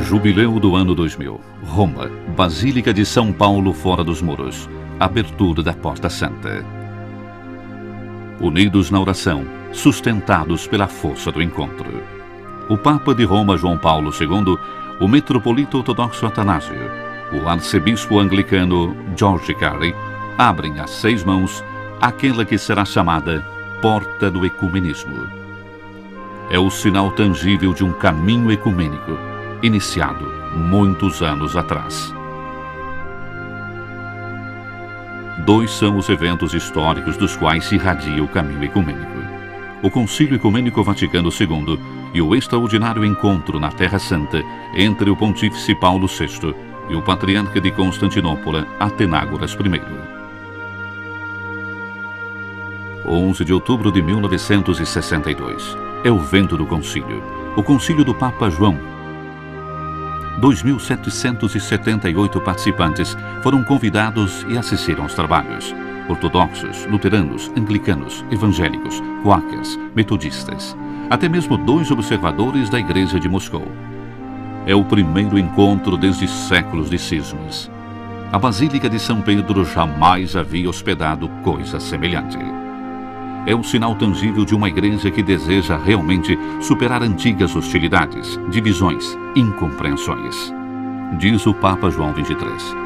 Jubileu do ano 2000. Roma, Basílica de São Paulo fora dos muros. Abertura da Porta Santa. Unidos na oração, sustentados pela força do encontro. O Papa de Roma, João Paulo II, o metropolita ortodoxo Atanásio, o arcebispo anglicano George Carey, abrem às 6 mãos aquela que será chamada Porta do Ecumenismo. É o sinal tangível de um caminho ecumênico, iniciado muitos anos atrás. 2 são os eventos históricos dos quais se irradia o caminho ecumênico: o Concílio Ecumênico Vaticano II e o extraordinário encontro na Terra Santa entre o Pontífice Paulo VI e o Patriarca de Constantinopla, Atenágoras I. 11 de outubro de 1962. É o vento do concílio, o concílio do Papa João. 2.778 participantes foram convidados e assistiram aos trabalhos. Ortodoxos, luteranos, anglicanos, evangélicos, quáquers, metodistas. Até mesmo 2 observadores da Igreja de Moscou. É o primeiro encontro desde séculos de cismas. A Basílica de São Pedro jamais havia hospedado coisa semelhante. É um sinal tangível de uma igreja que deseja realmente superar antigas hostilidades, divisões, incompreensões. Diz o Papa João XXIII.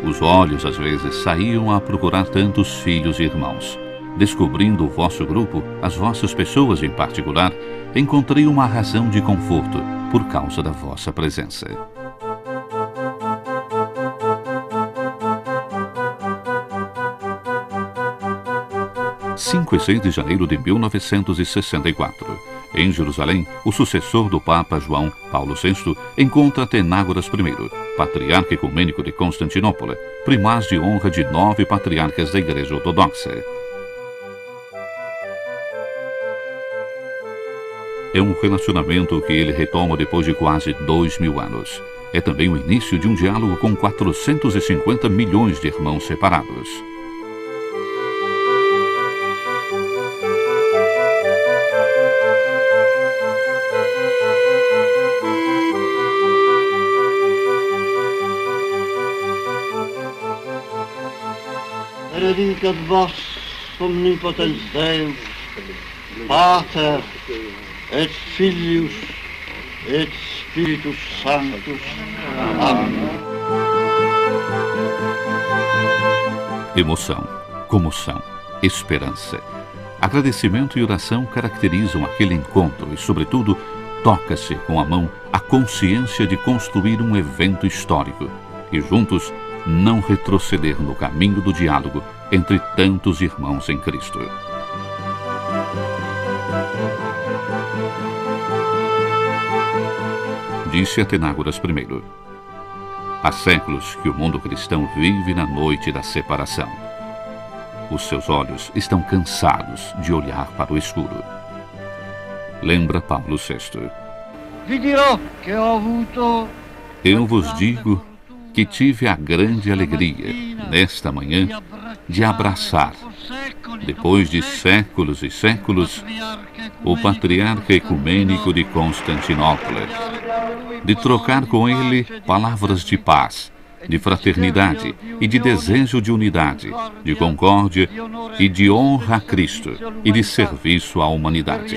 Os olhos às vezes saíam a procurar tantos filhos e irmãos. Descobrindo o vosso grupo, as vossas pessoas em particular, encontrei uma razão de conforto por causa da vossa presença. 5 e 6 de janeiro de 1964. Em Jerusalém, o sucessor do Papa João Paulo VI encontra Atenágoras I, patriarca ecumênico de Constantinopla, primaz de honra de 9 patriarcas da Igreja Ortodoxa. É um relacionamento que ele retoma depois de quase 2000 anos. É também o início de um diálogo com 450 milhões de irmãos separados. Benedicat vos omnipotens Deus, Pater, et Filius, et Spiritus Sanctus. Amém. Emoção, comoção, esperança. Agradecimento e oração caracterizam aquele encontro e, sobretudo, toca-se com a mão a consciência de construir um evento histórico e, juntos, não retroceder no caminho do diálogo entre tantos irmãos em Cristo. Disse Atenágoras I. Há séculos que o mundo cristão vive na noite da separação. Os seus olhos estão cansados de olhar para o escuro. Lembra Paulo VI. Eu vos digo que tive a grande alegria, nesta manhã, de abraçar, depois de séculos e séculos, o Patriarca Ecumênico de Constantinopla, de trocar com ele palavras de paz, de fraternidade e de desejo de unidade, de concórdia e de honra a Cristo e de serviço à humanidade.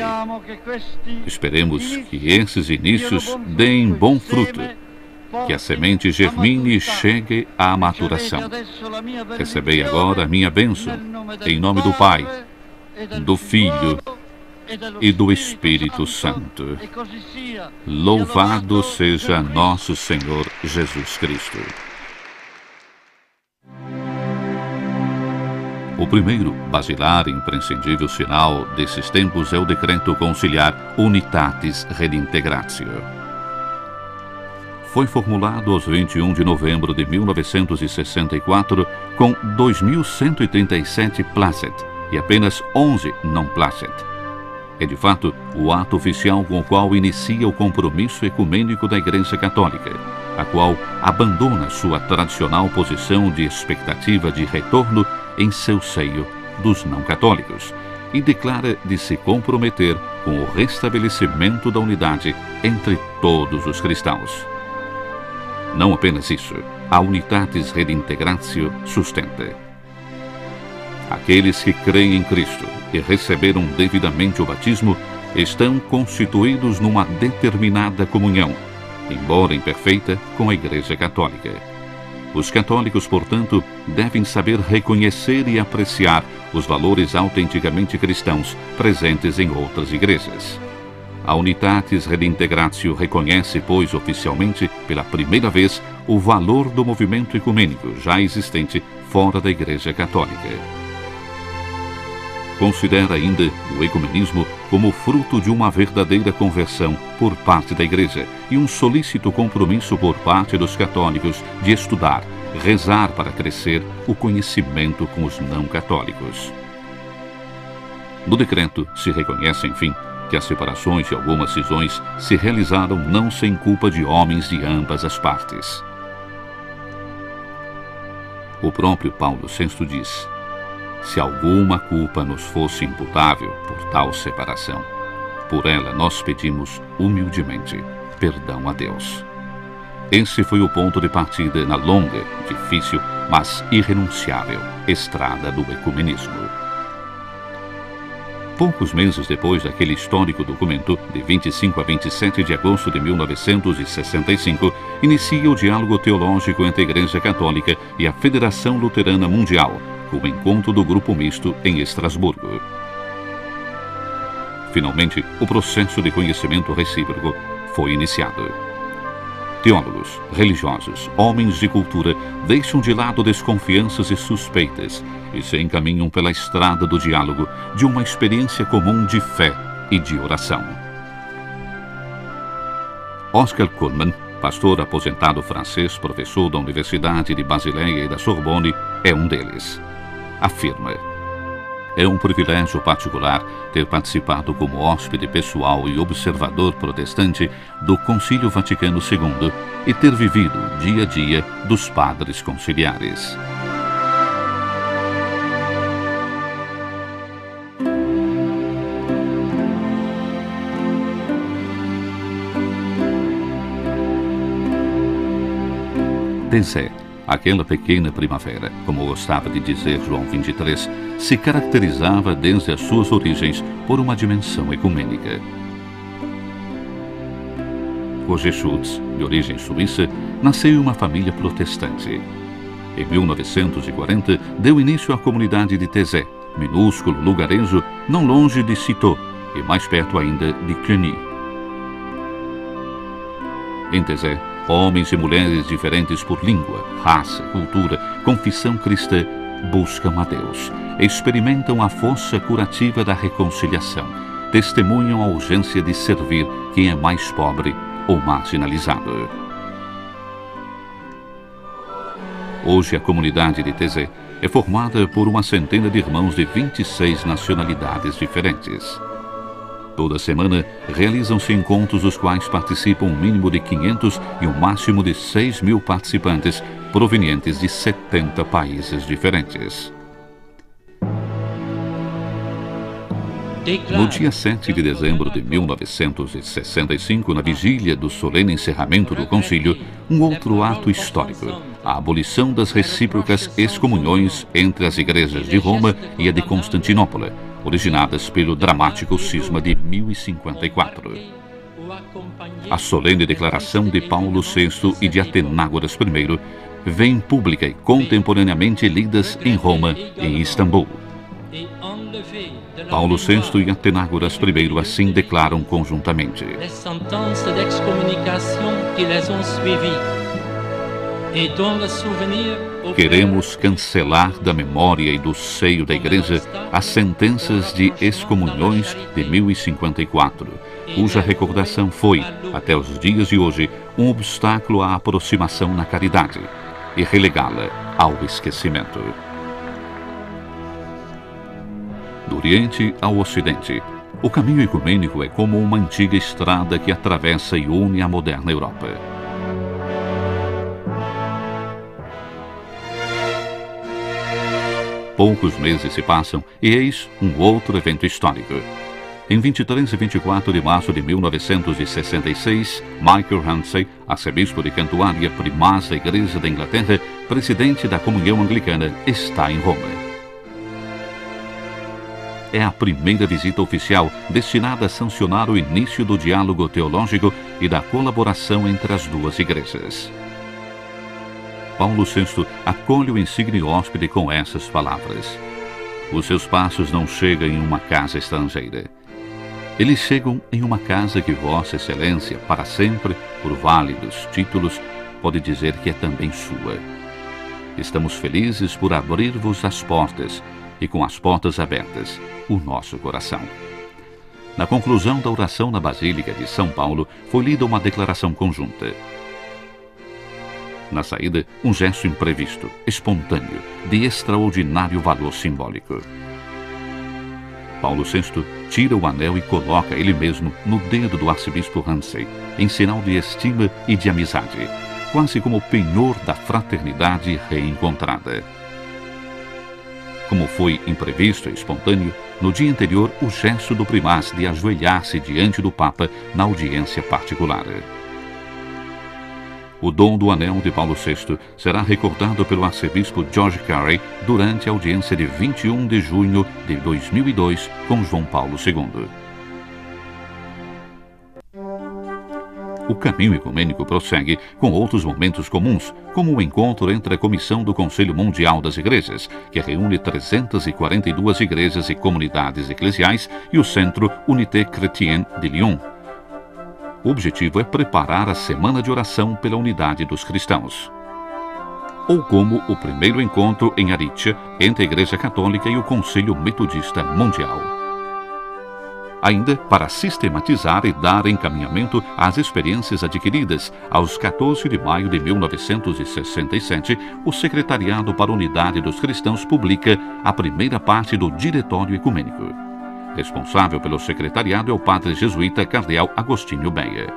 Esperemos que esses inícios deem bom fruto, que a semente germine e chegue à maturação. Recebei agora a minha bênção, em nome do Pai, do Filho e do Espírito Santo. Louvado seja nosso Senhor Jesus Cristo. O primeiro, basilar e imprescindível sinal desses tempos é o decreto conciliar Unitatis Redintegratio. Foi formulado aos 21 de novembro de 1964 com 2.137 placet e apenas 11 não placet. É de fato o ato oficial com o qual inicia o compromisso ecumênico da Igreja Católica, a qual abandona sua tradicional posição de expectativa de retorno em seu seio dos não católicos e declara de se comprometer com o restabelecimento da unidade entre todos os cristãos. Não apenas isso, a Unitatis Redintegratio sustenta: aqueles que creem em Cristo e receberam devidamente o batismo estão constituídos numa determinada comunhão, embora imperfeita, com a Igreja Católica. Os católicos, portanto, devem saber reconhecer e apreciar os valores autenticamente cristãos presentes em outras igrejas. A Unitatis Redintegratio reconhece, pois, oficialmente, pela primeira vez, o valor do movimento ecumênico já existente fora da Igreja Católica. Considera ainda o ecumenismo como fruto de uma verdadeira conversão por parte da Igreja e um solícito compromisso por parte dos católicos de estudar, rezar para crescer o conhecimento com os não católicos. No decreto se reconhece, enfim, que as separações e algumas cisões se realizaram não sem culpa de homens de ambas as partes. O próprio Paulo VI diz: se alguma culpa nos fosse imputável por tal separação, por ela nós pedimos humildemente perdão a Deus. Esse foi o ponto de partida na longa, difícil, mas irrenunciável estrada do ecumenismo. Poucos meses depois daquele histórico documento, de 25 a 27 de agosto de 1965, inicia o diálogo teológico entre a Igreja Católica e a Federação Luterana Mundial, com o encontro do Grupo Misto em Estrasburgo. Finalmente, o processo de conhecimento recíproco foi iniciado. Teólogos, religiosos, homens de cultura deixam de lado desconfianças e suspeitas e se encaminham pela estrada do diálogo, de uma experiência comum de fé e de oração. Oscar Cullmann, pastor aposentado francês, professor da Universidade de Basileia e da Sorbonne, é um deles. Afirma: é um privilégio particular ter participado como hóspede pessoal e observador protestante do Concílio Vaticano II e ter vivido o dia a dia dos padres conciliares. Thésée, aquela pequena primavera, como gostava de dizer João 23, se caracterizava desde as suas origens por uma dimensão ecumênica. Roger Schultz, de origem suíça, nasceu em uma família protestante. Em 1940, deu início à comunidade de Thésée, minúsculo lugarejo não longe de Citeaux e mais perto ainda de Cluny. Em Thésée, homens e mulheres diferentes por língua, raça, cultura, confissão cristã buscam a Deus, experimentam a força curativa da reconciliação, testemunham a urgência de servir quem é mais pobre ou marginalizado. Hoje a comunidade de Thésée é formada por uma centena de irmãos de 26 nacionalidades diferentes. Toda semana realizam-se encontros dos quais participam um mínimo de 500 e um máximo de 6.000 participantes provenientes de 70 países diferentes. No dia 7 de dezembro de 1965, na vigília do solene encerramento do concílio, um outro ato histórico, a abolição das recíprocas excomunhões entre as igrejas de Roma e a de Constantinopla, originadas pelo dramático cisma de 1054. A solene declaração de Paulo VI e de Atenágoras I vem pública e contemporaneamente lidas em Roma e em Istambul. Paulo VI e Atenágoras I assim declaram conjuntamente: queremos cancelar da memória e do seio da Igreja as sentenças de excomunhões de 1054, cuja recordação foi, até os dias de hoje, um obstáculo à aproximação na caridade, e relegá-la ao esquecimento. Do Oriente ao Ocidente, o caminho ecumênico é como uma antiga estrada que atravessa e une a moderna Europa. Poucos meses se passam e eis um outro evento histórico. Em 23 e 24 de março de 1966, Michael Hunsey, arcebispo de Cantuária, primaz da Igreja da Inglaterra, presidente da Comunhão Anglicana, está em Roma. É a primeira visita oficial destinada a sancionar o início do diálogo teológico e da colaboração entre as duas igrejas. Paulo VI acolhe o insigne hóspede com essas palavras: os seus passos não chegam em uma casa estrangeira. Eles chegam em uma casa que Vossa Excelência, para sempre, por válidos títulos, pode dizer que é também sua. Estamos felizes por abrir-vos as portas, e com as portas abertas, o nosso coração. Na conclusão da oração na Basílica de São Paulo, foi lida uma declaração conjunta. Na saída, um gesto imprevisto, espontâneo, de extraordinário valor simbólico. Paulo VI tira o anel e coloca ele mesmo no dedo do arcebispo Hunsey, em sinal de estima e de amizade, quase como penhor da fraternidade reencontrada. Como foi imprevisto e espontâneo, no dia anterior, o gesto do primaz de ajoelhar-se diante do Papa na audiência particular. O dom do anel de Paulo VI será recordado pelo arcebispo George Carey durante a audiência de 21 de junho de 2002 com João Paulo II. O caminho ecumênico prossegue com outros momentos comuns, como o encontro entre a Comissão do Conselho Mundial das Igrejas, que reúne 342 igrejas e comunidades eclesiais, e o Centro Unité Chrétienne de Lyon. O objetivo é preparar a Semana de Oração pela Unidade dos Cristãos. Ou como o primeiro encontro em Aricia entre a Igreja Católica e o Conselho Metodista Mundial. Ainda para sistematizar e dar encaminhamento às experiências adquiridas, aos 14 de maio de 1967, o Secretariado para a Unidade dos Cristãos publica a primeira parte do Diretório Ecumênico. Responsável pelo secretariado é o padre jesuíta Cardeal Agostinho Beia.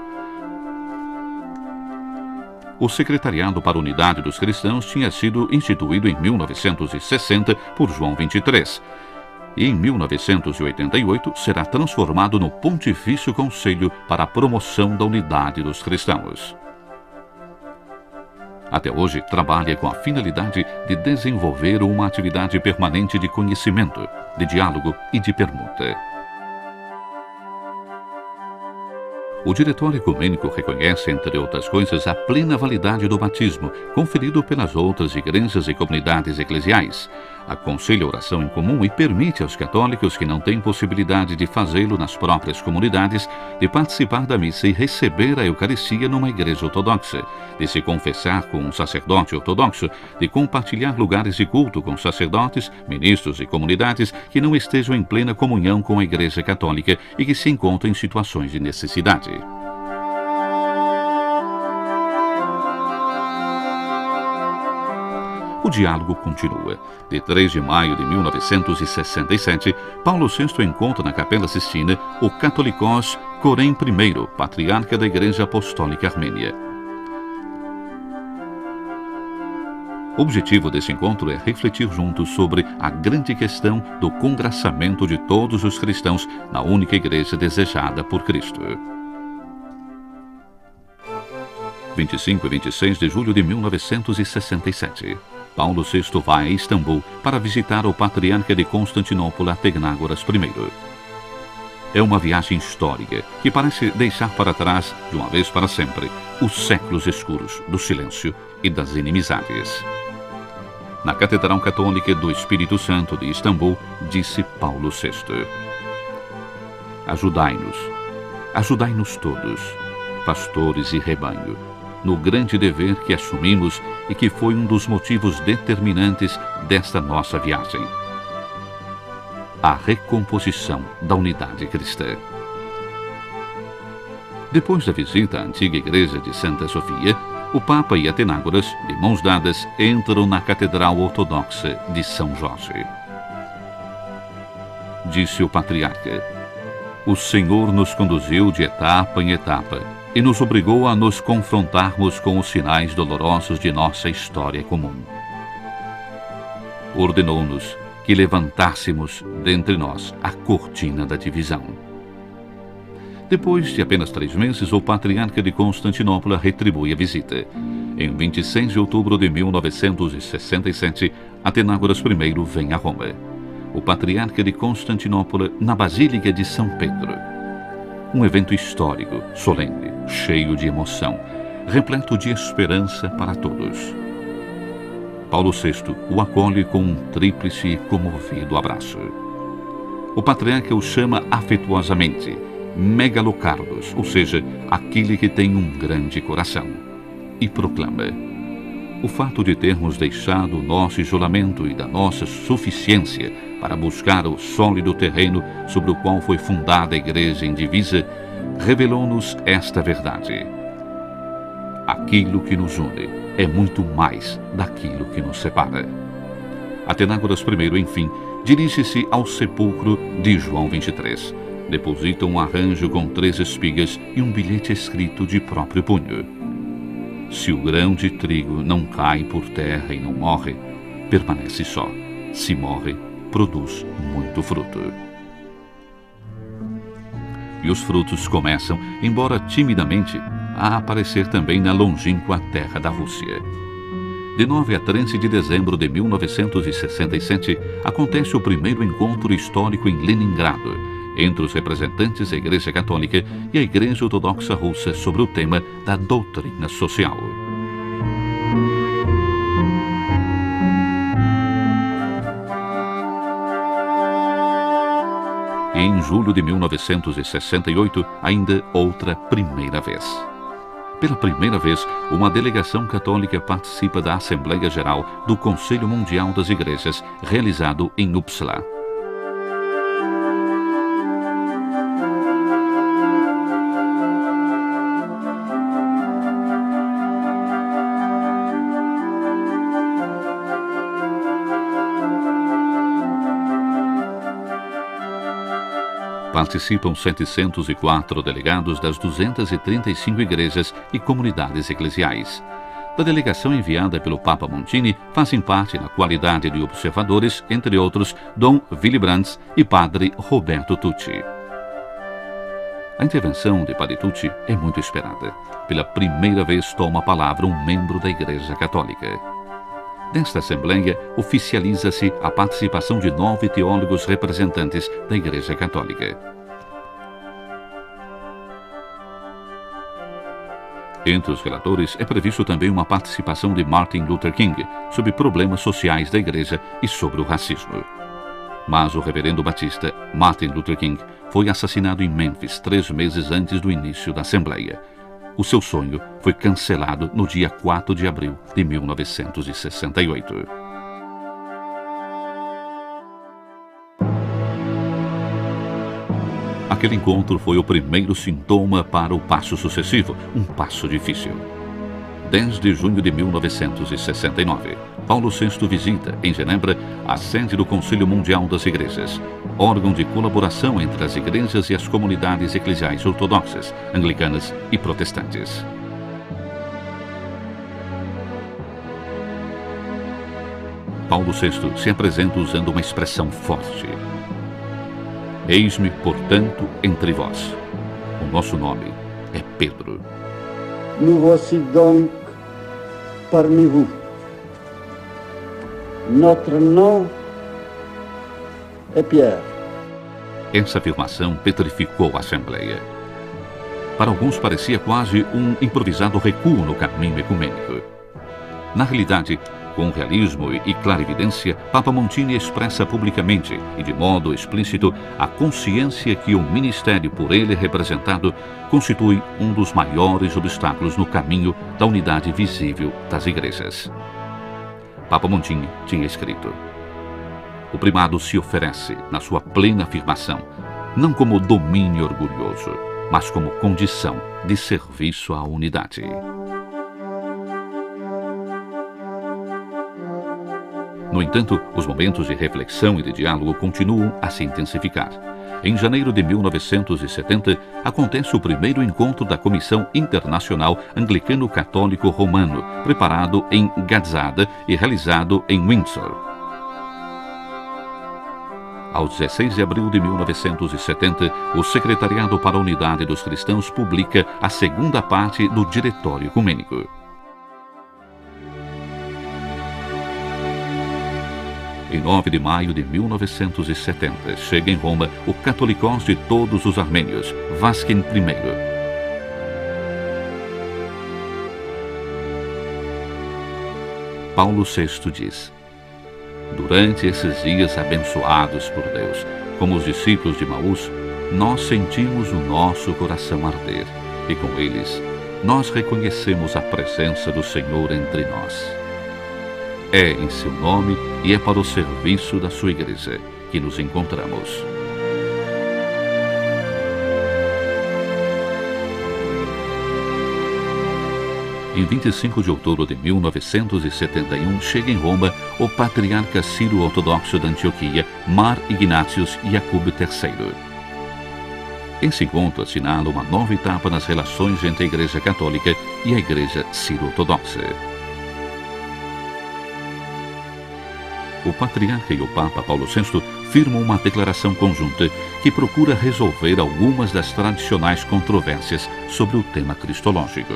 O Secretariado para a Unidade dos Cristãos tinha sido instituído em 1960 por João XXIII e em 1988 será transformado no Pontifício Conselho para a Promoção da Unidade dos Cristãos. Até hoje, trabalha com a finalidade de desenvolver uma atividade permanente de conhecimento, de diálogo e de permuta. O Diretório Ecumênico reconhece, entre outras coisas, a plena validade do batismo, conferido pelas outras igrejas e comunidades eclesiais. Aconselha a oração em comum e permite aos católicos que não têm possibilidade de fazê-lo nas próprias comunidades, de participar da missa e receber a Eucaristia numa igreja ortodoxa, de se confessar com um sacerdote ortodoxo, de compartilhar lugares de culto com sacerdotes, ministros e comunidades que não estejam em plena comunhão com a Igreja Católica e que se encontram em situações de necessidade. O diálogo continua. De 3 de maio de 1967, Paulo VI encontra na Capela Sistina o Catholicos Corém I, patriarca da Igreja Apostólica Armênia. O objetivo desse encontro é refletir juntos sobre a grande questão do congraçamento de todos os cristãos na única igreja desejada por Cristo. 25 e 26 de julho de 1967. Paulo VI vai a Istambul para visitar o patriarca de Constantinopla, Atenágoras I. É uma viagem histórica que parece deixar para trás, de uma vez para sempre, os séculos escuros do silêncio e das inimizades. Na Catedral Católica do Espírito Santo de Istambul, disse Paulo VI: ajudai-nos todos, pastores e rebanho, no grande dever que assumimos e que foi um dos motivos determinantes desta nossa viagem: a recomposição da unidade cristã. Depois da visita à antiga igreja de Santa Sofia, o Papa e Atenágoras, de mãos dadas, entram na Catedral Ortodoxa de São Jorge. Disse o patriarca: o Senhor nos conduziu de etapa em etapa e nos obrigou a nos confrontarmos com os sinais dolorosos de nossa história comum. Ordenou-nos que levantássemos dentre nós a cortina da divisão, Depois de apenas 3 meses, o patriarca de Constantinopla retribui a visita. Em 26 de outubro de 1967, Atenágoras I vem a Roma. O patriarca de Constantinopla na Basílica de São Pedro. Um evento histórico, solene, cheio de emoção, repleto de esperança para todos. Paulo VI o acolhe com um tríplice e comovido abraço. O patriarca o chama afetuosamente Megalocardos, ou seja, aquele que tem um grande coração, e proclama: o fato de termos deixado o nosso isolamento e da nossa suficiência para buscar o sólido terreno sobre o qual foi fundada a Igreja indivisa, revelou-nos esta verdade. Aquilo que nos une é muito mais daquilo que nos separa. Atenágoras I, enfim, dirige-se ao sepulcro de João 23. Deposita um arranjo com 3 espigas e um bilhete escrito de próprio punho. Se o grão de trigo não cai por terra e não morre, permanece só. Se morre, produz muito fruto. E os frutos começam, embora timidamente, a aparecer também na longínqua terra da Rússia. De 9 a 13 de dezembro de 1967, acontece o primeiro encontro histórico em Leningrado, entre os representantes da Igreja Católica e a Igreja Ortodoxa Russa sobre o tema da doutrina social. E em julho de 1968, ainda outra primeira vez. Pela primeira vez, uma delegação católica participa da Assembleia Geral do Conselho Mundial das Igrejas, realizado em Uppsala. Participam 704 delegados das 235 igrejas e comunidades eclesiais. Da delegação enviada pelo Papa Montini, fazem parte, na qualidade de observadores, entre outros, Dom Willy Brandt e Padre Roberto Tucci. A intervenção de Padre Tucci é muito esperada. Pela primeira vez toma a palavra um membro da Igreja Católica. Nesta Assembleia, oficializa-se a participação de 9 teólogos representantes da Igreja Católica. Entre os relatores, é previsto também uma participação de Martin Luther King sobre problemas sociais da Igreja e sobre o racismo. Mas o reverendo batista Martin Luther King foi assassinado em Memphis 3 meses antes do início da Assembleia. O seu sonho foi cancelado no dia 4 de abril de 1968. Aquele encontro foi o primeiro sintoma para o passo sucessivo, um passo difícil. 10 de junho de 1969, Paulo VI visita, em Genebra, a sede do Conselho Mundial das Igrejas, órgão de colaboração entre as igrejas e as comunidades eclesiais ortodoxas, anglicanas e protestantes. Paulo VI se apresenta usando uma expressão forte. Eis-me, portanto, entre vós. O nosso nome é Pedro. Nous voici donc parmi vous. Notre nom é Pierre. Essa afirmação petrificou a Assembleia. Para alguns parecia quase um improvisado recuo no caminho ecumênico. Na realidade, com realismo e clarividência, Papa Montini expressa publicamente e de modo explícito a consciência que o ministério por ele representado constitui um dos maiores obstáculos no caminho da unidade visível das igrejas. Papa Montini tinha escrito: o primado se oferece, na sua plena afirmação, não como domínio orgulhoso, mas como condição de serviço à unidade. No entanto, os momentos de reflexão e de diálogo continuam a se intensificar. Em janeiro de 1970, acontece o primeiro encontro da Comissão Internacional Anglicano-Católico Romano, preparado em Gadzada e realizado em Windsor. Aos 16 de abril de 1970, o Secretariado para a Unidade dos Cristãos publica a segunda parte do Diretório Ecumênico. Em 9 de maio de 1970, chega em Roma o Catolicós de todos os armênios, Vasquin I. Paulo VI diz: durante esses dias abençoados por Deus, como os discípulos de Maús, nós sentimos o nosso coração arder, e com eles nós reconhecemos a presença do Senhor entre nós. É em seu nome e é para o serviço da sua igreja que nos encontramos. Em 25 de outubro de 1971, chega em Roma o patriarca sírio-ortodoxo da Antioquia, Mar Ignatius Jakub III. Esse encontro assinala uma nova etapa nas relações entre a Igreja Católica e a Igreja sírio-ortodoxa. O patriarca e o Papa Paulo VI firmam uma declaração conjunta que procura resolver algumas das tradicionais controvérsias sobre o tema cristológico.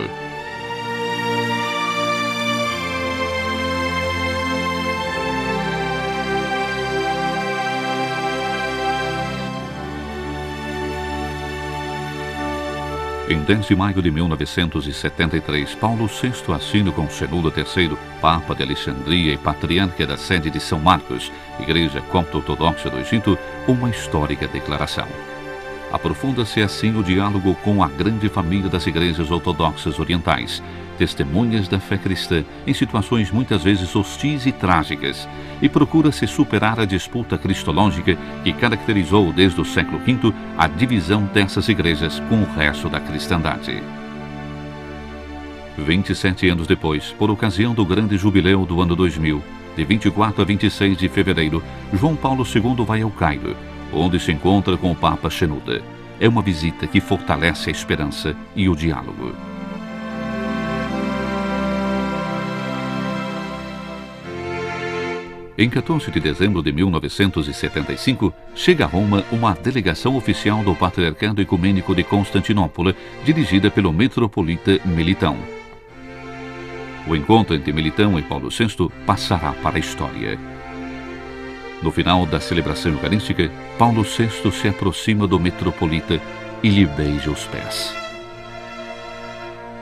Em 10 de maio de 1973, Paulo VI assina com Xenúlio III, Papa de Alexandria e Patriarca da sede de São Marcos, Igreja Copto-Ortodoxa do Egito, uma histórica declaração. Aprofunda-se assim o diálogo com a grande família das igrejas ortodoxas orientais, testemunhas da fé cristã em situações muitas vezes hostis e trágicas, e procura-se superar a disputa cristológica que caracterizou desde o século V a divisão dessas igrejas com o resto da cristandade. 27 anos depois, por ocasião do grande jubileu do ano 2000, de 24 a 26 de fevereiro, João Paulo II vai ao Cairo, onde se encontra com o Papa Shenouda. É uma visita que fortalece a esperança e o diálogo. Em 14 de dezembro de 1975, chega a Roma uma delegação oficial do Patriarcado Ecumênico de Constantinopla, dirigida pelo metropolita Melitão. O encontro entre Melitão e Paulo VI passará para a história. No final da celebração eucarística, Paulo VI se aproxima do metropolita e lhe beija os pés.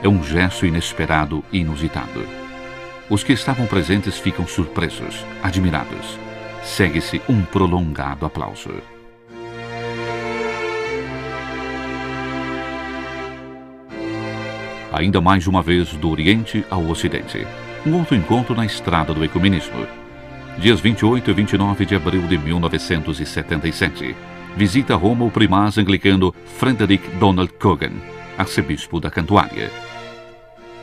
É um gesto inesperado e inusitado. Os que estavam presentes ficam surpresos, admirados. Segue-se um prolongado aplauso. Ainda mais uma vez do Oriente ao Ocidente. Um outro encontro na estrada do ecumenismo. Dias 28 e 29 de abril de 1977. Visita Roma o primaz anglicano Frederick Donald Coogan, arcebispo da Cantuária.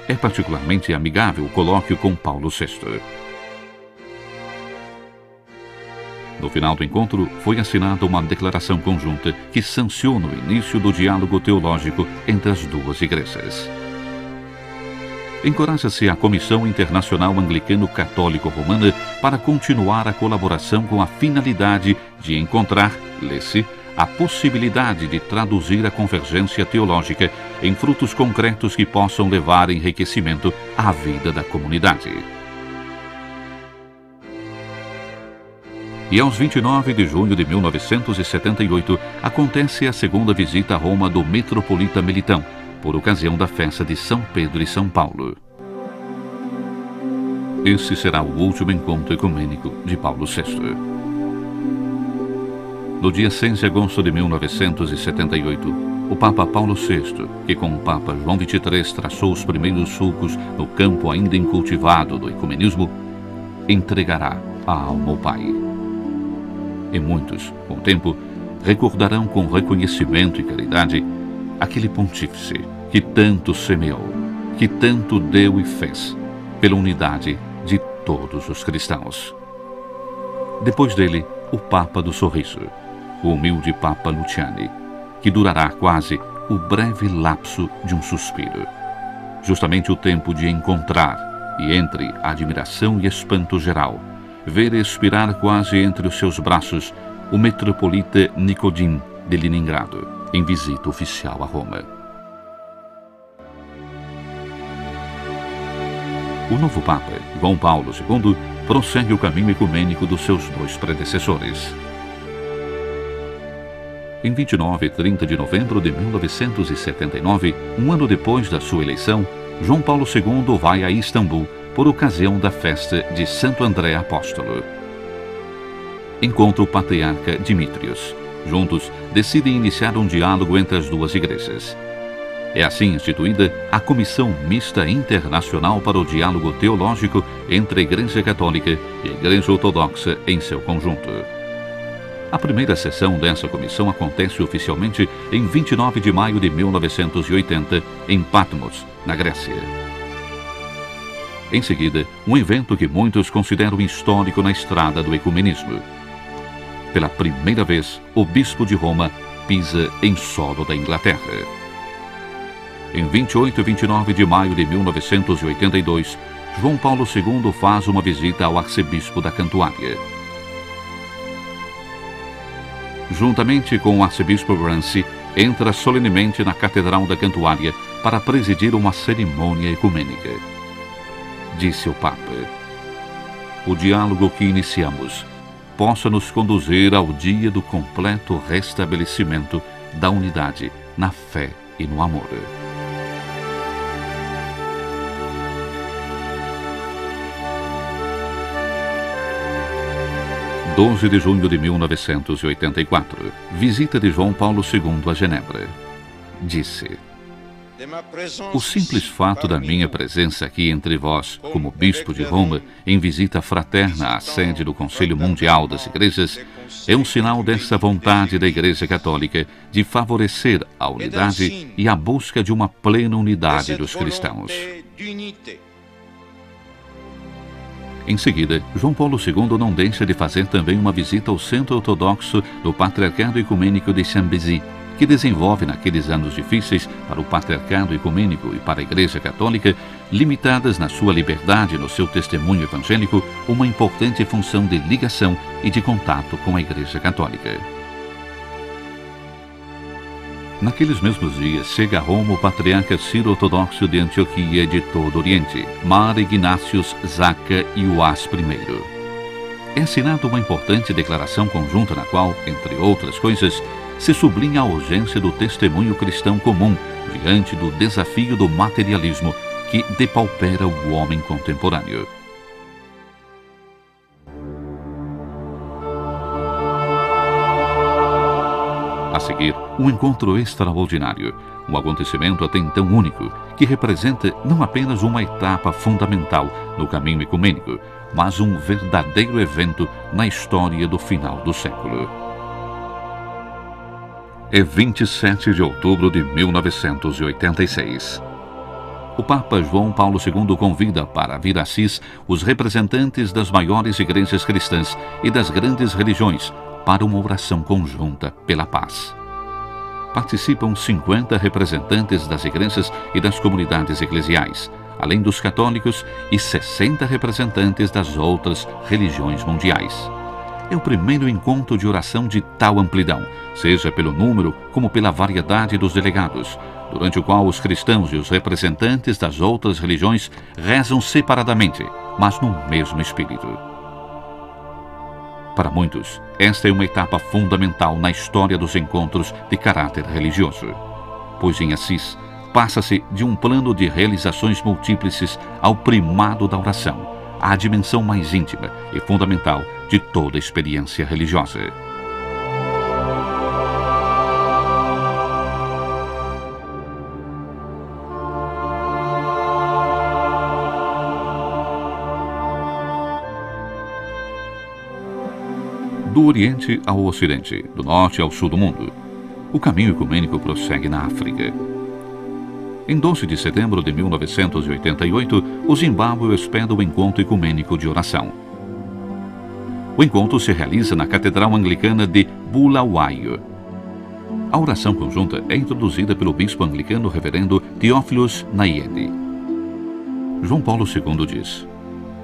É particularmente amigável o colóquio com Paulo VI. No final do encontro, foi assinada uma declaração conjunta que sanciona o início do diálogo teológico entre as duas igrejas. Encoraja-se a Comissão Internacional Anglicano-Católico Romana para continuar a colaboração com a finalidade de encontrar, lê-se, a possibilidade de traduzir a convergência teológica em frutos concretos que possam levar enriquecimento à vida da comunidade. E aos 29 de junho de 1978, acontece a segunda visita a Roma do metropolita Melitão, por ocasião da festa de São Pedro e São Paulo. Esse será o último encontro ecumênico de Paulo VI. No dia 6 de agosto de 1978, o Papa Paulo VI, que com o Papa João XXIII traçou os primeiros sulcos no campo ainda incultivado do ecumenismo, entregará a alma ao Pai. E muitos, com o tempo, recordarão com reconhecimento e caridade aquele pontífice que tanto semeou, que tanto deu e fez pela unidade de todos os cristãos. Depois dele, o Papa do Sorriso, o humilde Papa Luciani, que durará quase o breve lapso de um suspiro. Justamente o tempo de encontrar, e entre admiração e espanto geral, ver expirar quase entre os seus braços o metropolita Nikodin de Leningrado, em visita oficial a Roma. O novo Papa, João Paulo II, prossegue o caminho ecumênico dos seus dois predecessores. Em 29 e 30 de novembro de 1979, um ano depois da sua eleição, João Paulo II vai a Istambul por ocasião da festa de Santo André Apóstolo. Encontra o patriarca Dimitrios. Juntos, decidem iniciar um diálogo entre as duas igrejas. É assim instituída a Comissão Mista Internacional para o Diálogo Teológico entre a Igreja Católica e a Igreja Ortodoxa em seu conjunto. A primeira sessão dessa comissão acontece oficialmente em 29 de maio de 1980, em Patmos, na Grécia. Em seguida, um evento que muitos consideram histórico na estrada do ecumenismo. Pela primeira vez, o bispo de Roma pisa em solo da Inglaterra. Em 28 e 29 de maio de 1982, João Paulo II faz uma visita ao arcebispo da Cantuária. Juntamente com o arcebispo Ramsay, entra solenemente na Catedral da Cantuária para presidir uma cerimônia ecumênica. Disse o Papa: o diálogo que iniciamos possa nos conduzir ao dia do completo restabelecimento da unidade na fé e no amor. – 12 de junho de 1984. Visita de João Paulo II a Genebra. Disse: o simples fato da minha presença aqui entre vós, como bispo de Roma, em visita fraterna à sede do Conselho Mundial das Igrejas, é um sinal dessa vontade da Igreja Católica de favorecer a unidade e a busca de uma plena unidade dos cristãos. Em seguida, João Paulo II não deixa de fazer também uma visita ao Centro Ortodoxo do Patriarcado Ecumênico de Chambézy, que desenvolve naqueles anos difíceis para o Patriarcado Ecumênico e para a Igreja Católica, limitadas na sua liberdade e no seu testemunho evangélico, uma importante função de ligação e de contato com a Igreja Católica. Naqueles mesmos dias, chega a Roma o patriarca Ciro-Ortodoxo de Antioquia de todo o Oriente, Mar Ignatius Zaca Iuás I. É assinada uma importante declaração conjunta na qual, entre outras coisas, se sublinha a urgência do testemunho cristão comum diante do desafio do materialismo que depaupera o homem contemporâneo. A seguir, um encontro extraordinário, um acontecimento até então único, que representa não apenas uma etapa fundamental no caminho ecumênico, mas um verdadeiro evento na história do final do século. É 27 de outubro de 1986. O Papa João Paulo II convida para vir a Assis os representantes das maiores igrejas cristãs e das grandes religiões para uma oração conjunta pela paz. Participam 50 representantes das igrejas e das comunidades eclesiais, além dos católicos, e 60 representantes das outras religiões mundiais. É o primeiro encontro de oração de tal amplidão, seja pelo número como pela variedade dos delegados, durante o qual os cristãos e os representantes das outras religiões rezam separadamente, mas no mesmo espírito. Para muitos, esta é uma etapa fundamental na história dos encontros de caráter religioso, pois em Assis passa-se de um plano de realizações múltiples ao primado da oração, à dimensão mais íntima e fundamental de toda experiência religiosa. Do Oriente ao Ocidente, do Norte ao Sul do mundo, o caminho ecumênico prossegue na África. Em 12 de setembro de 1988, o Zimbábue hospeda o encontro ecumênico de oração. O encontro se realiza na Catedral Anglicana de Bulawayo. A oração conjunta é introduzida pelo bispo anglicano reverendo Theophilus Nayeli. João Paulo II diz: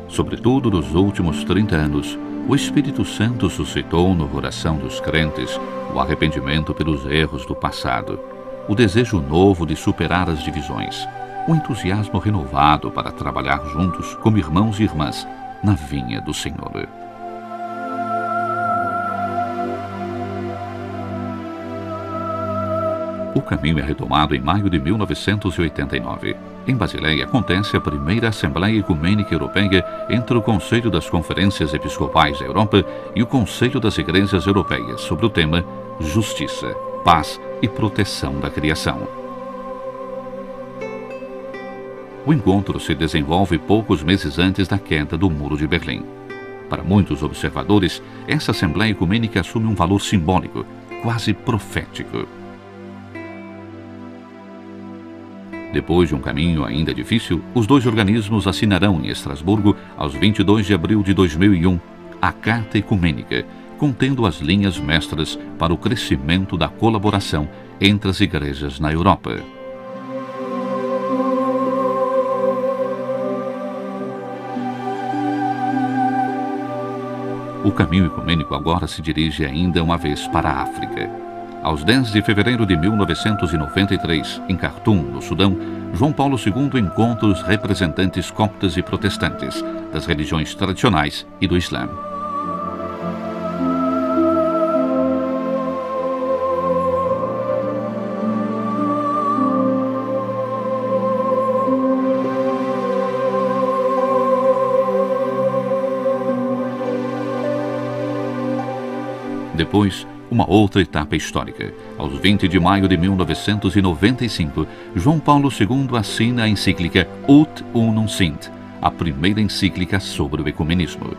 sobretudo nos últimos 30 anos, O Espírito Santo suscitou no coração dos crentes o arrependimento pelos erros do passado, o desejo novo de superar as divisões, o entusiasmo renovado para trabalhar juntos como irmãos e irmãs na vinha do Senhor. O caminho é retomado em maio de 1989. Em Basileia acontece a primeira Assembleia Ecumênica Europeia entre o Conselho das Conferências Episcopais da Europa e o Conselho das Igrejas Europeias sobre o tema Justiça, Paz e Proteção da Criação. O encontro se desenvolve poucos meses antes da queda do Muro de Berlim. Para muitos observadores, essa Assembleia Ecumênica assume um valor simbólico, quase profético. Depois de um caminho ainda difícil, os dois organismos assinarão em Estrasburgo, aos 22 de abril de 2001, a Carta Ecumênica, contendo as linhas mestras para o crescimento da colaboração entre as igrejas na Europa. O caminho ecumênico agora se dirige ainda uma vez para a África. Aos 10 de fevereiro de 1993, em Khartoum, no Sudão, João Paulo II encontra os representantes coptas e protestantes das religiões tradicionais e do Islã. Depois, uma outra etapa histórica. Aos 20 de maio de 1995, João Paulo II assina a encíclica Ut Unum Sint, a primeira encíclica sobre o ecumenismo.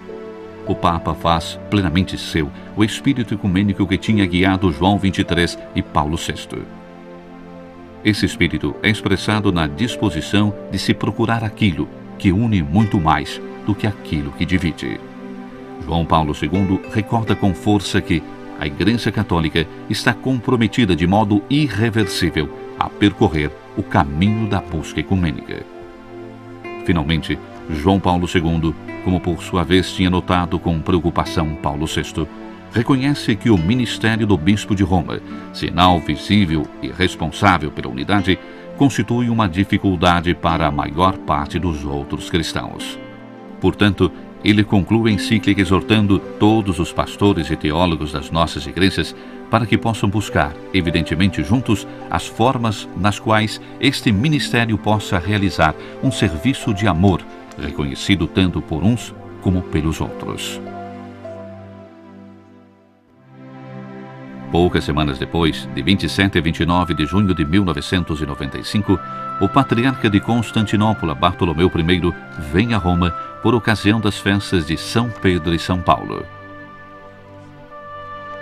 O Papa faz plenamente seu o espírito ecumênico que tinha guiado João XXIII e Paulo VI. Esse espírito é expressado na disposição de se procurar aquilo que une muito mais do que aquilo que divide. João Paulo II recorda com força que a Igreja Católica está comprometida de modo irreversível a percorrer o caminho da busca ecumênica. Finalmente, João Paulo II, como por sua vez tinha notado com preocupação Paulo VI, reconhece que o ministério do Bispo de Roma, sinal visível e responsável pela unidade, constitui uma dificuldade para a maior parte dos outros cristãos. Portanto, ele conclui a encíclica exortando todos os pastores e teólogos das nossas igrejas para que possam buscar, evidentemente juntos, as formas nas quais este ministério possa realizar um serviço de amor, reconhecido tanto por uns como pelos outros. Poucas semanas depois, de 27 a 29 de junho de 1995, o patriarca de Constantinopla, Bartolomeu I, vem a Roma por ocasião das festas de São Pedro e São Paulo.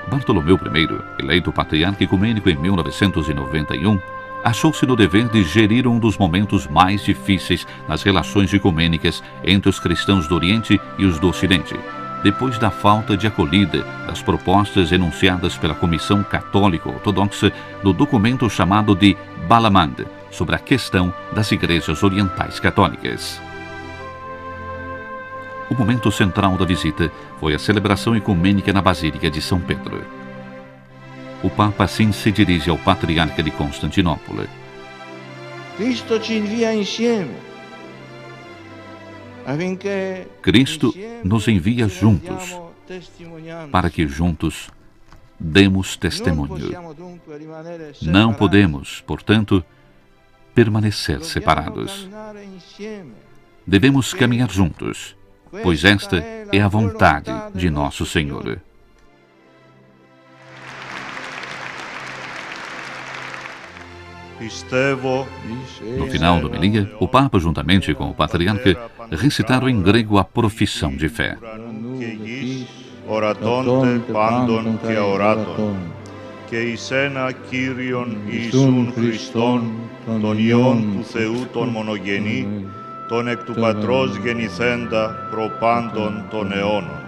Bartolomeu I, eleito patriarca ecumênico em 1991, achou-se no dever de gerir um dos momentos mais difíceis nas relações ecumênicas entre os cristãos do Oriente e os do Ocidente, depois da falta de acolhida das propostas enunciadas pela Comissão Católica Ortodoxa no documento chamado de Balamand, sobre a questão das igrejas orientais católicas. O momento central da visita foi a celebração ecumênica na Basílica de São Pedro. O Papa assim se dirige ao patriarca de Constantinopla. Cristo nos envia juntos, para que juntos demos testemunho. Não podemos, portanto, permanecer separados. Devemos caminhar juntos, pois esta é a vontade de nosso Senhor. No final da homilia, o Papa, juntamente com o patriarca, recitaram em grego a profissão de fé. Oratonte pandon και ορατών, και εις ένα Κύριον Ιησούν Χριστόν, τον Υιόν του Θεού τον μονογενή, τον εκ του Πατρός γεννηθέντα προπάντων των αιώνων.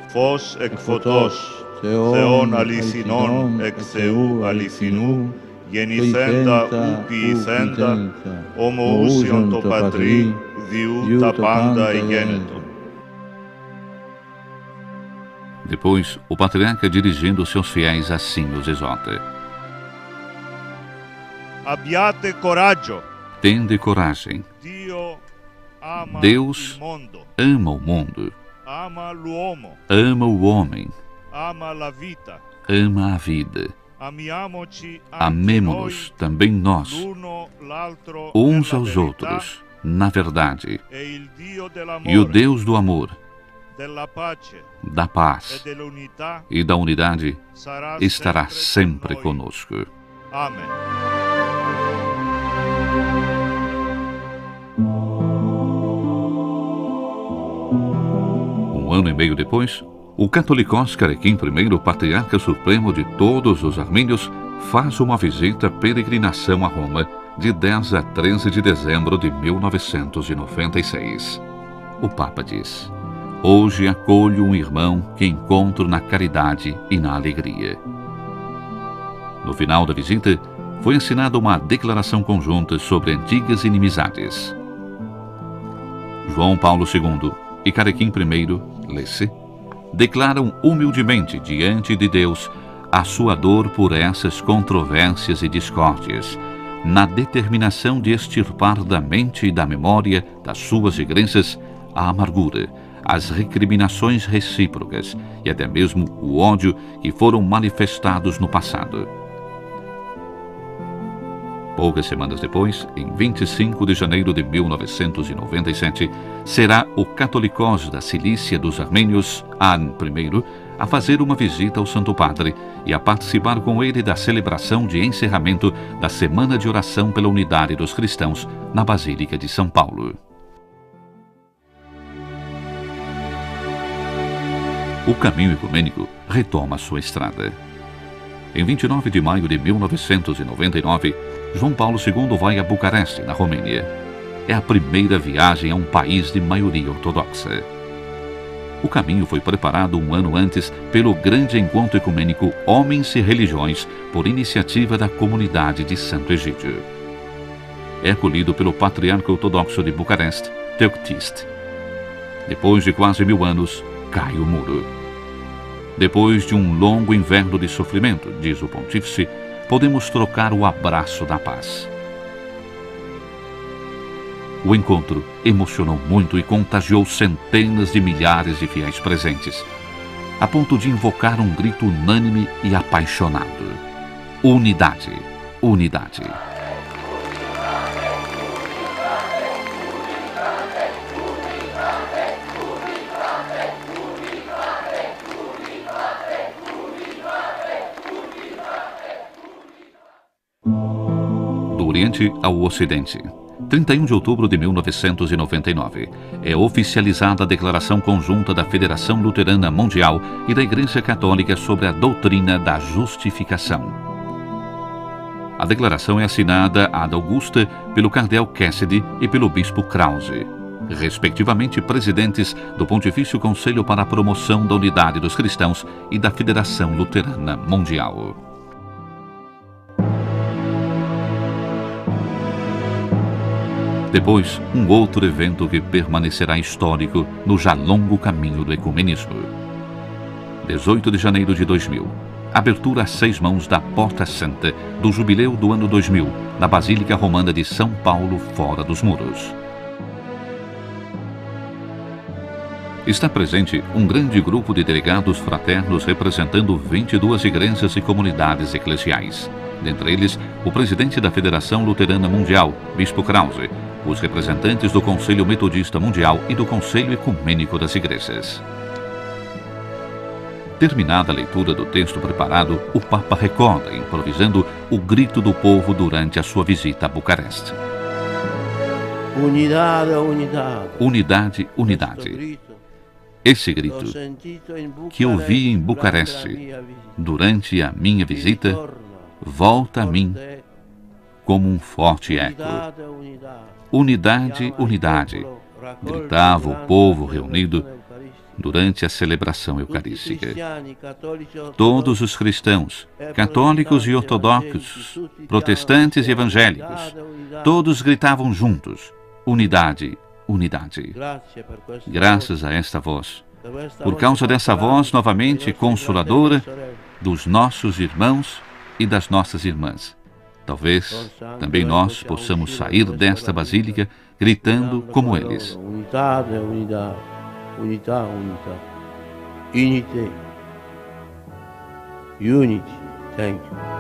Φως εκ φωτός, Θεόν αληθινών εκ Θεού αληθινού, γεννηθέντα ου ποιηθέντα, ομοούσιον το Πατρί, διού τα πάντα εγένετο. Depois, o patriarca, dirigindo-se aos fiéis, assim os exorta: Abbiate coraggio. Tende coragem. Deus ama o mundo, ama o homem, ama a vida. Amemo-nos também nós, uns aos outros, na verdade. E o Deus do amor, da paz e da unidade estará sempre conosco. Amém. Um ano e meio depois, o catolicós Carequim I, patriarca supremo de todos os armênios, faz uma visita peregrinação a Roma de 10 a 13 de dezembro de 1996. O Papa diz: hoje acolho um irmão que encontro na caridade e na alegria. No final da visita, foi assinada uma declaração conjunta sobre antigas inimizades. João Paulo II e Carequim I, lê-se, declaram humildemente diante de Deus a sua dor por essas controvérsias e discórdias, na determinação de extirpar da mente e da memória das suas igrejas a amargura, as recriminações recíprocas e até mesmo o ódio que foram manifestados no passado. Poucas semanas depois, em 25 de janeiro de 1997, será o catolicós da Cilícia dos Armênios, An I, a fazer uma visita ao Santo Padre e a participar com ele da celebração de encerramento da Semana de Oração pela Unidade dos Cristãos na Basílica de São Paulo. O caminho ecumênico retoma sua estrada. Em 29 de maio de 1999, João Paulo II vai a Bucareste, na Romênia. É a primeira viagem a um país de maioria ortodoxa. O caminho foi preparado um ano antes pelo grande encontro ecumênico Homens e Religiões, por iniciativa da comunidade de Santo Egídio. É acolhido pelo patriarca ortodoxo de Bucareste, Teoktiste. Depois de quase 1000 anos, cai o muro. Depois de um longo inverno de sofrimento, diz o pontífice, podemos trocar o abraço da paz. O encontro emocionou muito e contagiou centenas de milhares de fiéis presentes, a ponto de invocar um grito unânime e apaixonado: unidade, unidade. Do Oriente ao Ocidente. 31 de outubro de 1999, é oficializada a Declaração Conjunta da Federação Luterana Mundial e da Igreja Católica sobre a doutrina da justificação. A declaração é assinada ad augusta pelo cardeal Cassidy e pelo bispo Krause, respectivamente presidentes do Pontifício Conselho para a Promoção da Unidade dos Cristãos e da Federação Luterana Mundial. Depois, um outro evento que permanecerá histórico no já longo caminho do ecumenismo. 18 de janeiro de 2000. Abertura às 6 mãos da Porta Santa do Jubileu do ano 2000, na Basílica Romana de São Paulo, fora dos muros. Está presente um grande grupo de delegados fraternos representando 22 igrejas e comunidades eclesiais. Dentre eles, o presidente da Federação Luterana Mundial, bispo Krause, os representantes do Conselho Metodista Mundial e do Conselho Ecumênico das Igrejas. Terminada a leitura do texto preparado, o Papa recorda, improvisando, o grito do povo durante a sua visita a Bucareste. Unidade, unidade. Unidade, unidade. Esse grito, que ouvi em Bucareste durante a minha visita, volta a mim como um forte eco. Unidade, unidade, gritava o povo reunido durante a celebração eucarística. Todos os cristãos, católicos e ortodoxos, protestantes e evangélicos, todos gritavam juntos: unidade, unidade. Graças a esta voz, por causa dessa voz novamente consoladora dos nossos irmãos e das nossas irmãs. Talvez também nós possamos sair desta basílica gritando como eles. Unidade, unidade, unidade, unidade. Unity. Unity. Thank you.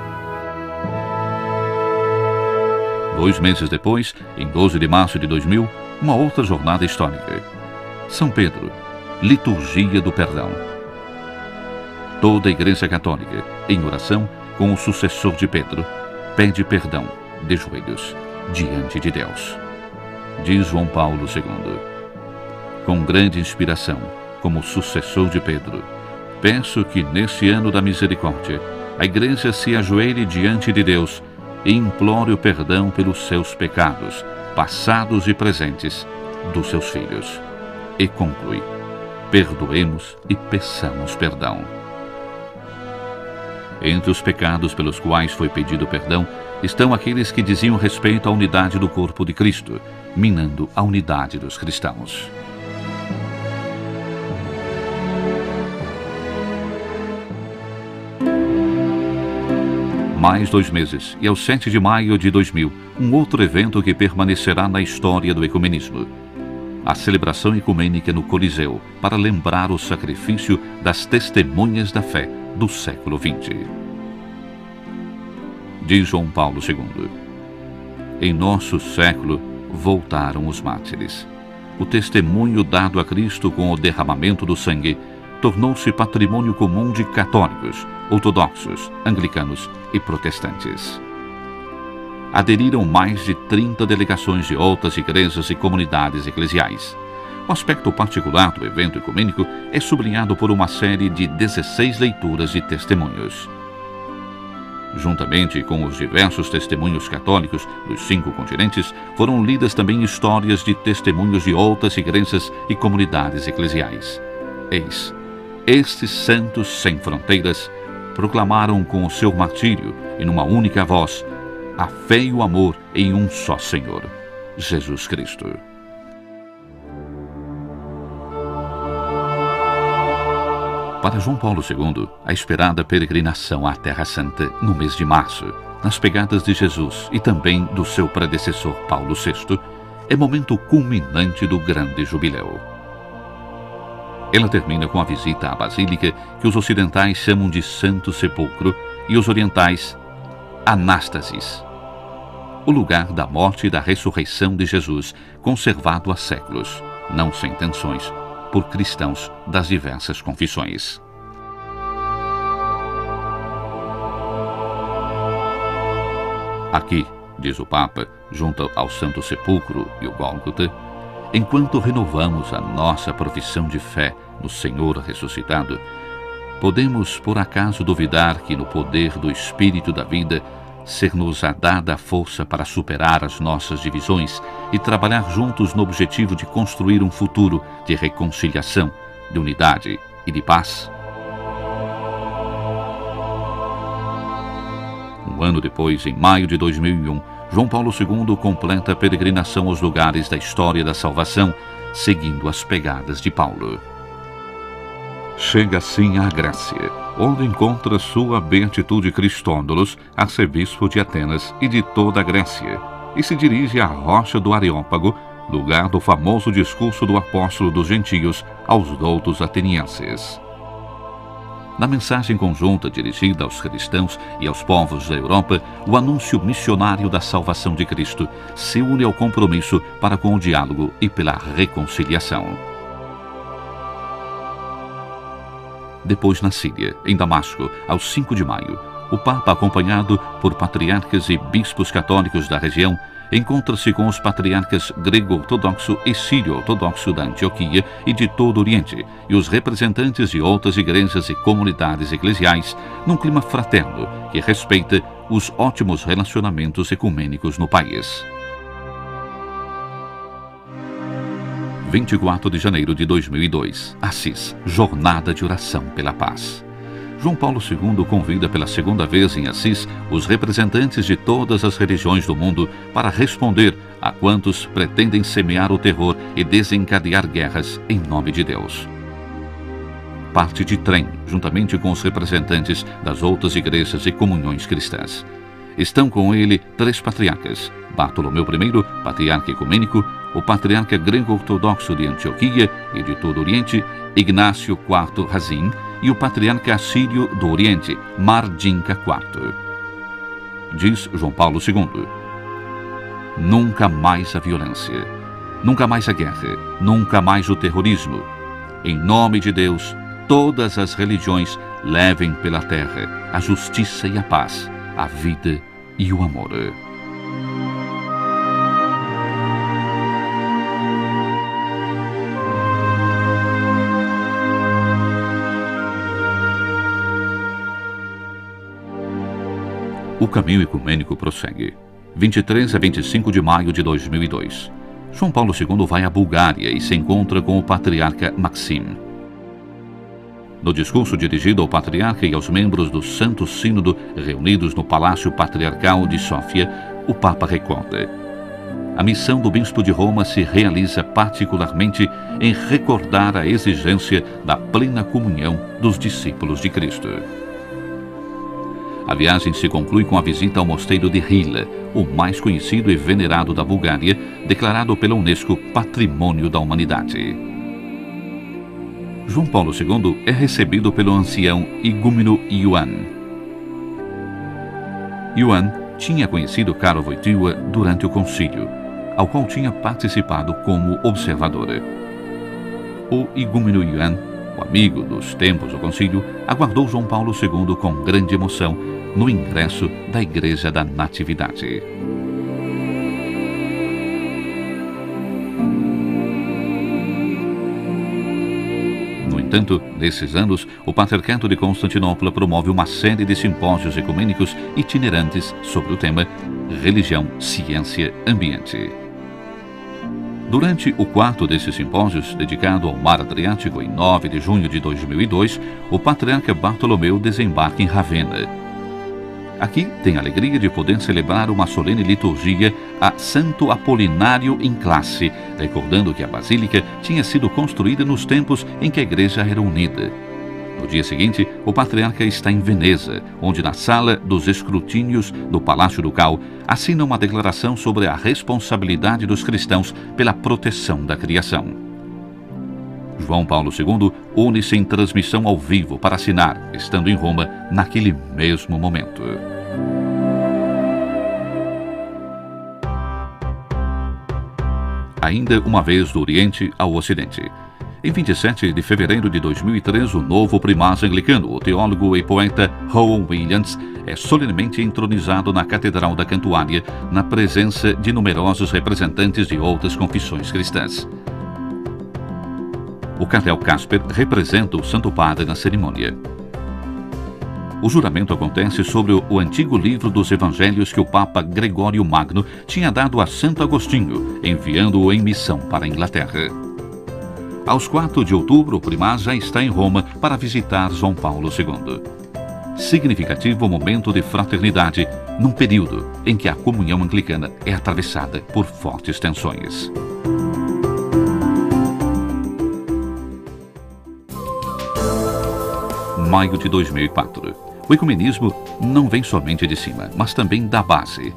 2 meses depois, em 12 de março de 2000, uma outra jornada histórica. São Pedro, Liturgia do Perdão. Toda a Igreja Católica, em oração com o sucessor de Pedro, pede perdão de joelhos diante de Deus. Diz João Paulo II. Com grande inspiração, como sucessor de Pedro, peço que nesse ano da misericórdia, a Igreja se ajoelhe diante de Deus e implore o perdão pelos seus pecados, passados e presentes, dos seus filhos. E conclui: perdoemos e peçamos perdão. Entre os pecados pelos quais foi pedido perdão estão aqueles que diziam respeito à unidade do corpo de Cristo, minando a unidade dos cristãos. Mais 2 meses, e ao 7 de maio de 2000, um outro evento que permanecerá na história do ecumenismo. A celebração ecumênica no Coliseu, para lembrar o sacrifício das testemunhas da fé do século XX. Diz João Paulo II. Em nosso século, voltaram os mártires. O testemunho dado a Cristo com o derramamento do sangue tornou-se patrimônio comum de católicos, ortodoxos, anglicanos e protestantes. Aderiram mais de 30 delegações de outras igrejas e comunidades eclesiais. O aspecto particular do evento ecumênico é sublinhado por uma série de 16 leituras de testemunhos. Juntamente com os diversos testemunhos católicos dos 5 continentes, foram lidas também histórias de testemunhos de outras igrejas e comunidades eclesiais. Eis, estes santos sem fronteiras proclamaram com o seu martírio e numa única voz a fé e o amor em um só Senhor, Jesus Cristo. Para João Paulo II, a esperada peregrinação à Terra Santa no mês de março, nas pegadas de Jesus e também do seu predecessor Paulo VI, é momento culminante do grande jubileu. Ela termina com a visita à Basílica, que os ocidentais chamam de Santo Sepulcro e os orientais Anástasis, o lugar da morte e da ressurreição de Jesus, conservado há séculos, não sem tensões, por cristãos das diversas confissões. Aqui, diz o Papa, junto ao Santo Sepulcro e o Gólgota, enquanto renovamos a nossa profissão de fé no Senhor ressuscitado, podemos por acaso duvidar que no poder do Espírito da vida ser-nos-á dada a força para superar as nossas divisões e trabalhar juntos no objetivo de construir um futuro de reconciliação, de unidade e de paz? Um ano depois, em maio de 2001, João Paulo II completa a peregrinação aos lugares da história da salvação, seguindo as pegadas de Paulo. Chega assim à Grécia, onde encontra sua beatitude Cristóndolos, arcebispo de Atenas e de toda a Grécia, e se dirige à rocha do Areópago, lugar do famoso discurso do apóstolo dos gentios aos doutos atenienses. Na mensagem conjunta dirigida aos cristãos e aos povos da Europa, o anúncio missionário da salvação de Cristo se une ao compromisso para com o diálogo e pela reconciliação. Depois, na Síria, em Damasco, aos 5 de maio, o Papa, acompanhado por patriarcas e bispos católicos da região, encontra-se com os patriarcas grego-ortodoxo e sírio-ortodoxo da Antioquia e de todo o Oriente, e os representantes de outras igrejas e comunidades eclesiais, num clima fraterno que respeita os ótimos relacionamentos ecumênicos no país. 24 de janeiro de 2002, Assis, Jornada de Oração pela Paz. João Paulo II convida pela segunda vez em Assis os representantes de todas as religiões do mundo para responder a quantos pretendem semear o terror e desencadear guerras em nome de Deus. parte de trem, juntamente com os representantes das outras igrejas e comunhões cristãs. Estão com ele 3 patriarcas: Bartolomeu I, patriarca ecumênico, o patriarca grego-ortodoxo de Antioquia e de todo o Oriente, Ignácio IV Razim, e o patriarca assírio do Oriente, Mardinka IV. Diz João Paulo II: nunca mais a violência, nunca mais a guerra, nunca mais o terrorismo. Em nome de Deus, todas as religiões levem pela terra a justiça e a paz, a vida e o amor. O caminho ecumênico prossegue. 23 a 25 de maio de 2002. João Paulo II vai à Bulgária e se encontra com o patriarca Maxim. No discurso dirigido ao patriarca e aos membros do Santo Sínodo reunidos no Palácio Patriarcal de Sófia, o Papa recorda: a missão do bispo de Roma se realiza particularmente em recordar a exigência da plena comunhão dos discípulos de Cristo. A viagem se conclui com a visita ao mosteiro de Hila, o mais conhecido e venerado da Bulgária, declarado pela Unesco Patrimônio da Humanidade. João Paulo II é recebido pelo ancião igúmeno Ioan. Ioan tinha conhecido Karol Wojtyła durante o concílio, ao qual tinha participado como observador. O igúmeno Ioan, o amigo dos tempos do concílio, aguardou João Paulo II com grande emoção no ingresso da Igreja da Natividade. No entanto, nesses anos, o Patriarcado de Constantinopla promove uma série de simpósios ecumênicos itinerantes sobre o tema Religião, Ciência, Ambiente. Durante o quarto desses simpósios, dedicado ao Mar Adriático, em 9 de junho de 2002, o patriarca Bartolomeu desembarca em Ravenna. Aqui tem a alegria de poder celebrar uma solene liturgia a Santo Apolinário em classe, recordando que a basílica tinha sido construída nos tempos em que a igreja era unida. No dia seguinte, o patriarca está em Veneza, onde na sala dos escrutínios do Palácio Ducal assina uma declaração sobre a responsabilidade dos cristãos pela proteção da criação. João Paulo II une-se em transmissão ao vivo para assinar, estando em Roma naquele mesmo momento. Ainda uma vez do Oriente ao Ocidente. Em 27 de fevereiro de 2003, o novo primaz anglicano, o teólogo e poeta Rowan Williams, é solenemente entronizado na Catedral da Cantuária, na presença de numerosos representantes de outras confissões cristãs. O cardeal Casper representa o Santo Padre na cerimônia. O juramento acontece sobre o antigo livro dos Evangelhos que o Papa Gregório Magno tinha dado a Santo Agostinho, enviando-o em missão para a Inglaterra. Aos 4 de outubro, o primaz já está em Roma para visitar João Paulo II. Significativo momento de fraternidade, num período em que a comunhão anglicana é atravessada por fortes tensões. Maio de 2004. O ecumenismo não vem somente de cima, mas também da base.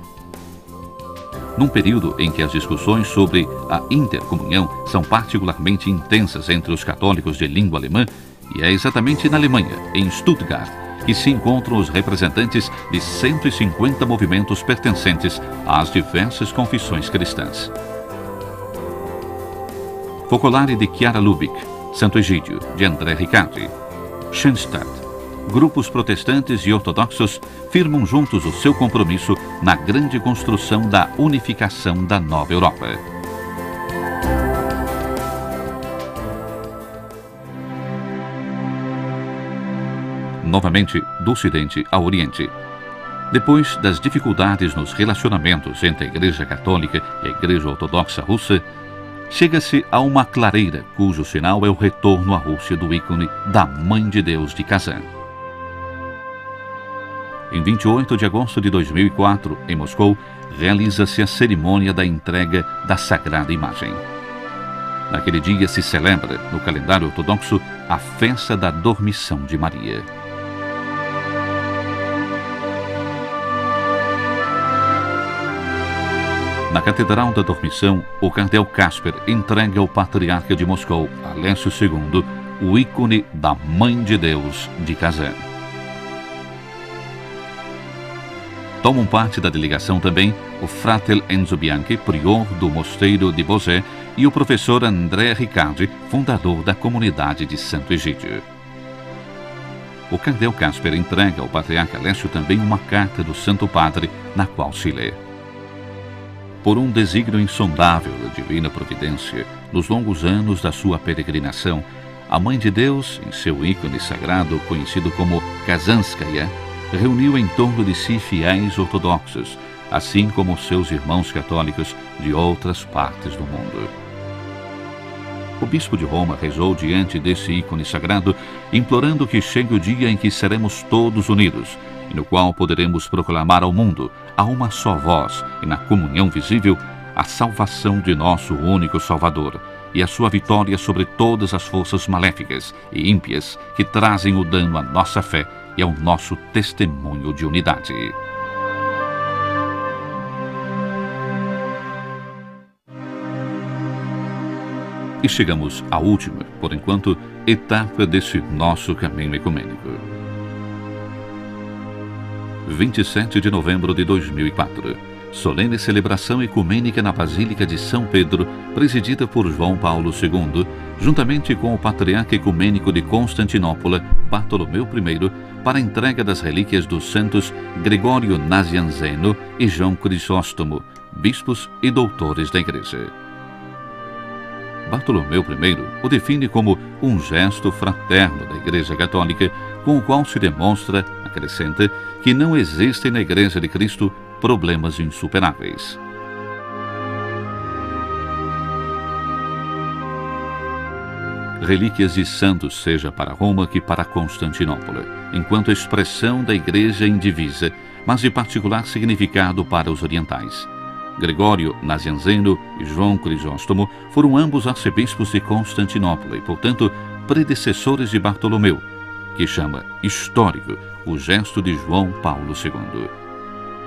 Num período em que as discussões sobre a intercomunhão são particularmente intensas entre os católicos de língua alemã, e é exatamente na Alemanha, em Stuttgart, que se encontram os representantes de 150 movimentos pertencentes às diversas confissões cristãs. Focolare de Chiara Lubich, Santo Egídio, de André Riccardi, Schoenstatt. Grupos protestantes e ortodoxos firmam juntos o seu compromisso na grande construção da unificação da nova Europa. Novamente, do Ocidente ao Oriente. Depois das dificuldades nos relacionamentos entre a Igreja Católica e a Igreja Ortodoxa Russa, chega-se a uma clareira cujo sinal é o retorno à Rússia do ícone da Mãe de Deus de Kazan. Em 28 de agosto de 2004, em Moscou, realiza-se a cerimônia da entrega da Sagrada Imagem. Naquele dia se celebra, no calendário ortodoxo, a festa da Dormição de Maria. Na Catedral da Dormição, o cardeal Casper entrega ao patriarca de Moscou, Alessio II, o ícone da Mãe de Deus de Kazan. Tomam parte da delegação também o fratel Enzo Bianchi, prior do mosteiro de Bosé, e o professor André Riccardi, fundador da comunidade de Santo Egídio. O cardeal Casper entrega ao patriarca Alessio também uma carta do Santo Padre, na qual se lê: por um desígnio insondável da divina providência, nos longos anos da sua peregrinação, a Mãe de Deus, em seu ícone sagrado conhecido como Kazanskaya, reuniu em torno de si fiéis ortodoxos, assim como seus irmãos católicos de outras partes do mundo. O bispo de Roma rezou diante desse ícone sagrado, implorando que chegue o dia em que seremos todos unidos, e no qual poderemos proclamar ao mundo, a uma só voz e na comunhão visível, a salvação de nosso único Salvador e a sua vitória sobre todas as forças maléficas e ímpias que trazem o dano à nossa fé e ao nosso testemunho de unidade. E chegamos à última, por enquanto, etapa desse nosso caminho ecumênico. 27 de novembro de 2004. Solene celebração ecumênica na Basílica de São Pedro, presidida por João Paulo II, juntamente com o Patriarca Ecumênico de Constantinopla, Bartolomeu I, para a entrega das relíquias dos santos Gregório Nazianzeno e João Crisóstomo, bispos e doutores da Igreja. Bartolomeu I o define como um gesto fraterno da Igreja Católica, com o qual se demonstra, acrescenta, que não existem na Igreja de Cristo problemas insuperáveis. Relíquias de santos seja para Roma que para Constantinopla, enquanto expressão da Igreja indivisa, mas de particular significado para os orientais. Gregório Nazianzeno e João Crisóstomo foram ambos arcebispos de Constantinopla e, portanto, predecessores de Bartolomeu, que chama histórico o gesto de João Paulo II.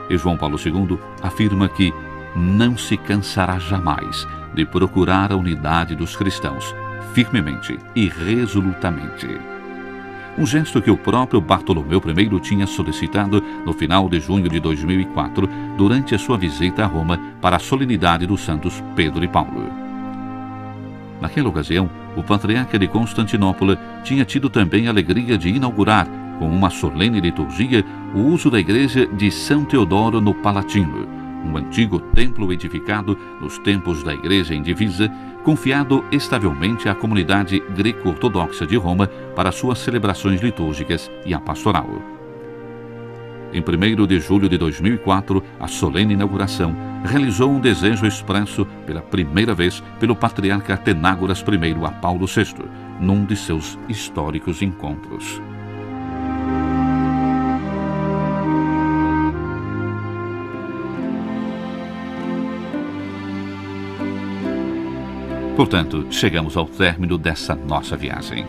E João Paulo II afirma que não se cansará jamais de procurar a unidade dos cristãos, firmemente e resolutamente. Um gesto que o próprio Bartolomeu I tinha solicitado no final de junho de 2004, durante a sua visita a Roma para a solenidade dos santos Pedro e Paulo. Naquela ocasião, o patriarca de Constantinopla tinha tido também a alegria de inaugurar, com uma solene liturgia, o uso da igreja de São Teodoro no Palatino, um antigo templo edificado nos tempos da Igreja Indivisa, confiado estavelmente à comunidade greco-ortodoxa de Roma para suas celebrações litúrgicas e a pastoral. Em 1º de julho de 2004, a solene inauguração realizou um desejo expresso pela primeira vez pelo patriarca Atenágoras I a Paulo VI, num de seus históricos encontros. Portanto, chegamos ao término dessa nossa viagem.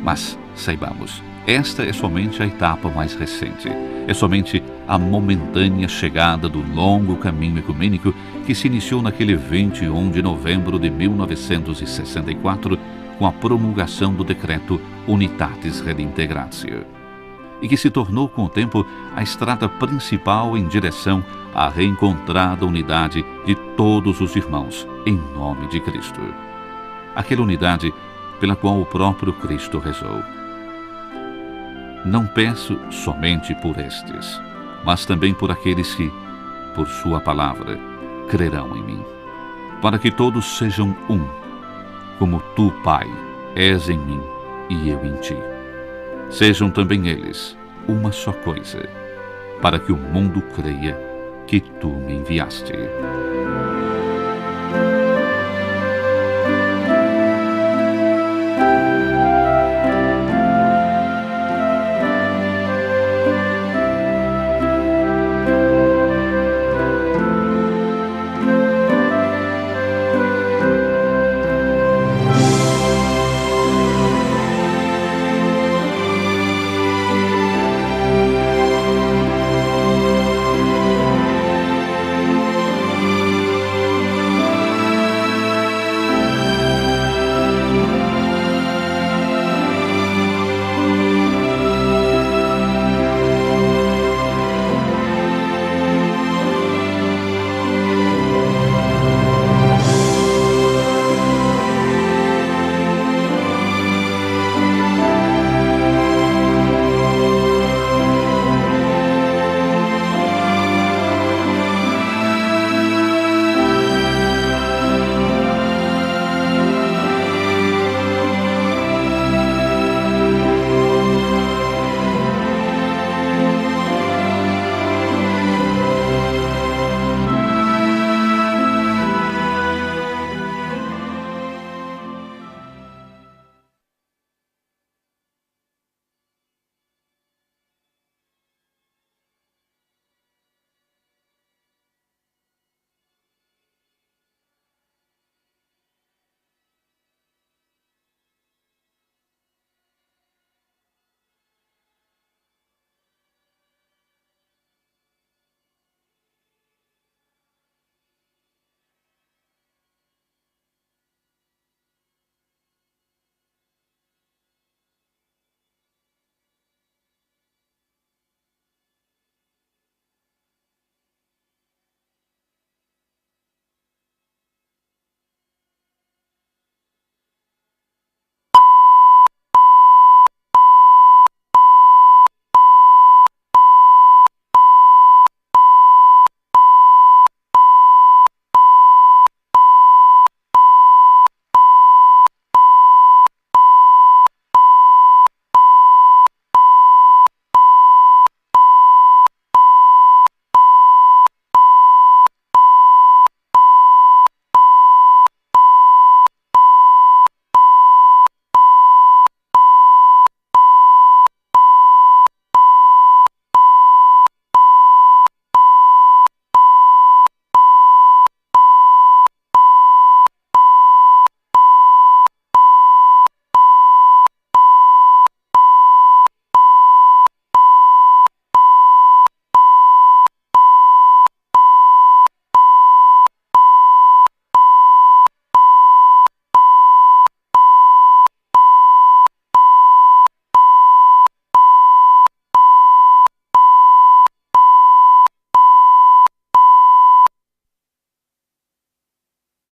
Mas, saibamos, esta é somente a etapa mais recente. É somente a momentânea chegada do longo caminho ecumênico que se iniciou naquele 21 de novembro de 1964 com a promulgação do decreto Unitatis Redintegratio, e que se tornou com o tempo a estrada principal em direção à reencontrada unidade de todos os irmãos, em nome de Cristo. Aquela unidade pela qual o próprio Cristo rezou. Não peço somente por estes, mas também por aqueles que, por sua palavra, crerão em mim, para que todos sejam um, como tu, Pai, és em mim e eu em ti. Sejam também eles uma só coisa, para que o mundo creia que tu me enviaste.